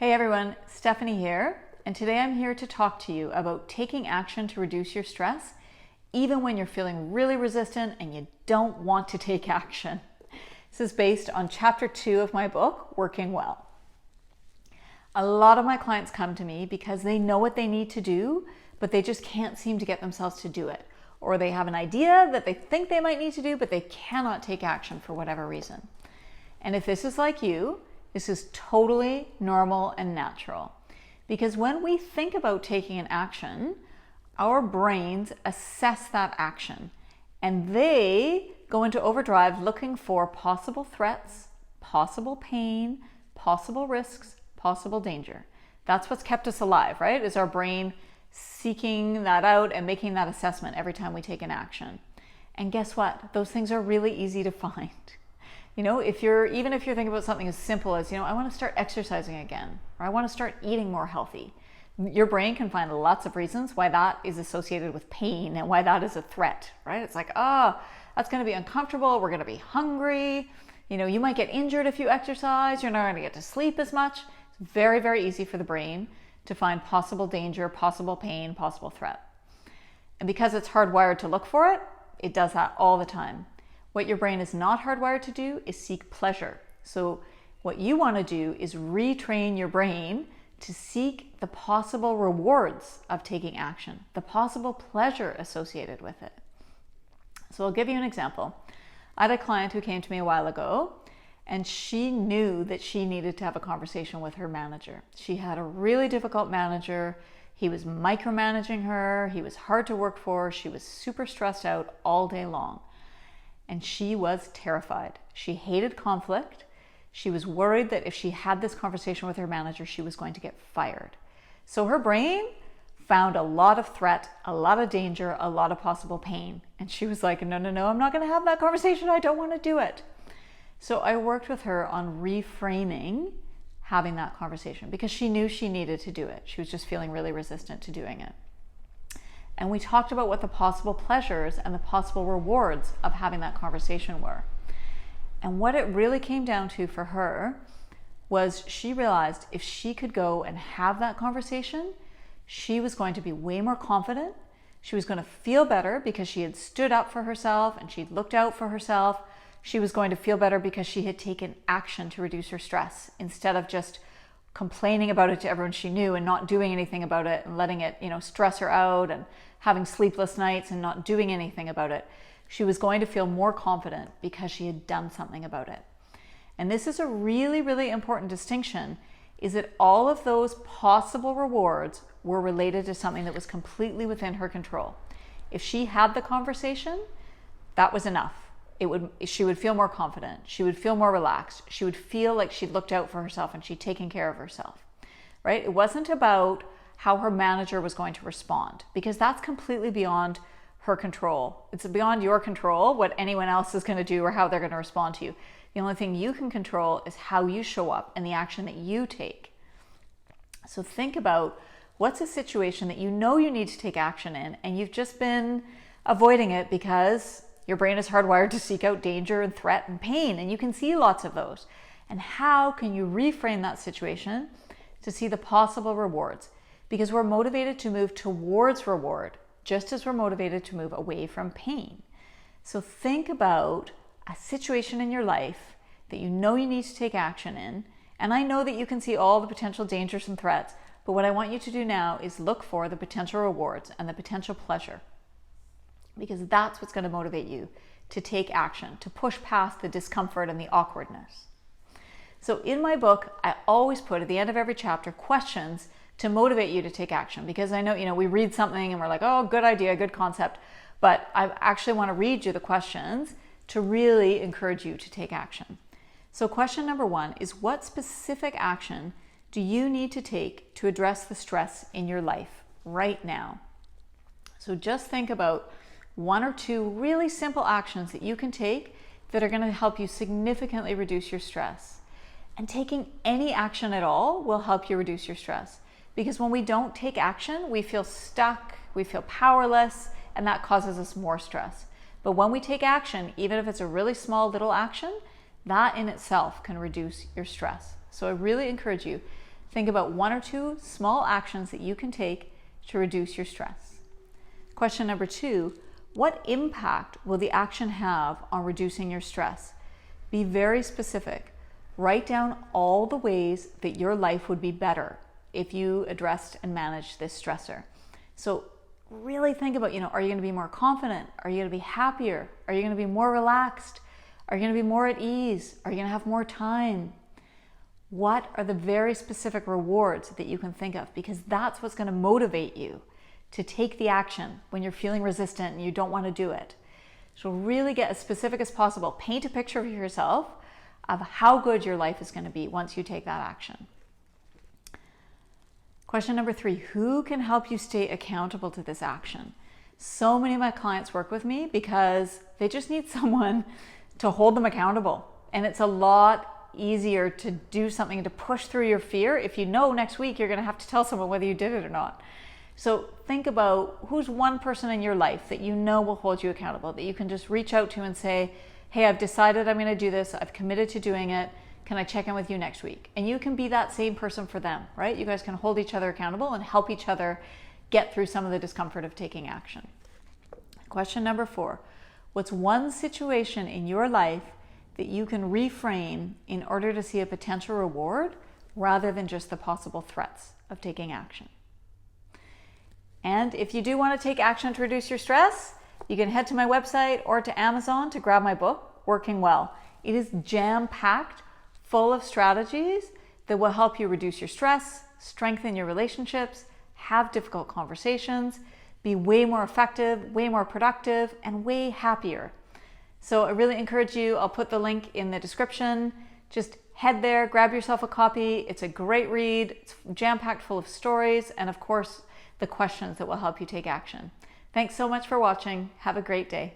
Hey everyone, Stephanie here, and today I'm here to talk to you about taking action to reduce your stress, even when you're feeling really resistant and you don't want to take action. This is based on chapter 2 of my book, Working Well. A lot of my clients come to me because they know what they need to do, but they just can't seem to get themselves to do it. Or they have an idea that they think they might need to do, but they cannot take action for whatever reason. And if this is like you, this is totally normal and natural. Because when we think about taking an action, our brains assess that action and they go into overdrive looking for possible threats, possible pain, possible risks, possible danger. That's what's kept us alive, right? Is our brain seeking that out and making that assessment every time we take an action. And guess what? Those things are really easy to find. You know, even if you're thinking about something as simple as, I want to start exercising again, or I want to start eating more healthy. Your brain can find lots of reasons why that is associated with pain and why that is a threat, right? It's like, that's going to be uncomfortable. We're going to be hungry. You might get injured if you exercise. You're not going to get to sleep as much. It's very, very easy for the brain to find possible danger, possible pain, possible threat. And because it's hardwired to look for it, it does that all the time. What your brain is not hardwired to do is seek pleasure. So what you want to do is retrain your brain to seek the possible rewards of taking action, the possible pleasure associated with it. So I'll give you an example. I had a client who came to me a while ago, and she knew that she needed to have a conversation with her manager. She had a really difficult manager. He was micromanaging her. He was hard to work for. She was super stressed out all day long. And she was terrified. She hated conflict. She was worried that if she had this conversation with her manager, she was going to get fired. So her brain found a lot of threat, a lot of danger, a lot of possible pain. And she was like, no, I'm not going to have that conversation. I don't want to do it. So I worked with her on reframing having that conversation because she knew she needed to do it. She was just feeling really resistant to doing it. And we talked about what the possible pleasures and the possible rewards of having that conversation were. And what it really came down to for her was she realized if she could go and have that conversation, she was going to be way more confident. She was going to feel better because she had stood up for herself and she'd looked out for herself. She was going to feel better because she had taken action to reduce her stress instead of just complaining about it to everyone she knew and not doing anything about it and letting it, stress her out and having sleepless nights and not doing anything about it. She was going to feel more confident because she had done something about it. And this is a really, really important distinction, is that all of those possible rewards were related to something that was completely within her control. If she had the conversation, that was enough. She would feel more confident. She would feel more relaxed. She would feel like she'd looked out for herself and she'd taken care of herself, right? It wasn't about how her manager was going to respond because that's completely beyond her control. It's beyond your control what anyone else is going to do or how they're going to respond to you. The only thing you can control is how you show up and the action that you take. So think about what's a situation that you know you need to take action in and you've just been avoiding it because your brain is hardwired to seek out danger and threat and pain, and you can see lots of those. And how can you reframe that situation to see the possible rewards? Because we're motivated to move towards reward, just as we're motivated to move away from pain. So think about a situation in your life that you know you need to take action in, and I know that you can see all the potential dangers and threats, but what I want you to do now is look for the potential rewards and the potential pleasure. Because that's what's going to motivate you to take action, to push past the discomfort and the awkwardness. So in my book, I always put at the end of every chapter questions to motivate you to take action. Because I know, we read something and we're like, oh, good idea, good concept. But I actually want to read you the questions to really encourage you to take action. So question number 1 is, what specific action do you need to take to address the stress in your life right now? So just think about 1 or 2 really simple actions that you can take that are going to help you significantly reduce your stress. And taking any action at all will help you reduce your stress. Because when we don't take action, we feel stuck, we feel powerless, and that causes us more stress. But when we take action, even if it's a really small little action, that in itself can reduce your stress. So I really encourage you Think about 1 or 2 small actions that you can take to reduce your stress. Question number 2, what impact will the action have on reducing your stress? Be very specific. Write down all the ways that your life would be better if you addressed and managed this stressor. So really think about, are you going to be more confident? Are you going to be happier? Are you going to be more relaxed? Are you going to be more at ease? Are you going to have more time? What are the very specific rewards that you can think of? Because that's what's going to motivate you to take the action when you're feeling resistant and you don't want to do it. So really get as specific as possible. Paint a picture of yourself of how good your life is going to be once you take that action. Question number 3, who can help you stay accountable to this action? So many of my clients work with me because they just need someone to hold them accountable. And it's a lot easier to do something to push through your fear if you know next week you're going to have to tell someone whether you did it or not. So think about who's one person in your life that you know will hold you accountable, that you can just reach out to and say, hey, I've decided I'm going to do this. I've committed to doing it. Can I check in with you next week? And you can be that same person for them, right? You guys can hold each other accountable and help each other get through some of the discomfort of taking action. Question number 4, what's one situation in your life that you can reframe in order to see a potential reward rather than just the possible threats of taking action? And if you do want to take action to reduce your stress, you can head to my website or to Amazon to grab my book, Working Well. It is jam-packed, full of strategies that will help you reduce your stress, strengthen your relationships, have difficult conversations, be way more effective, way more productive, and way happier. So I really encourage you, I'll put the link in the description. Just head there, grab yourself a copy. It's a great read. It's jam-packed full of stories and of course, the questions that will help you take action. Thanks so much for watching. Have a great day.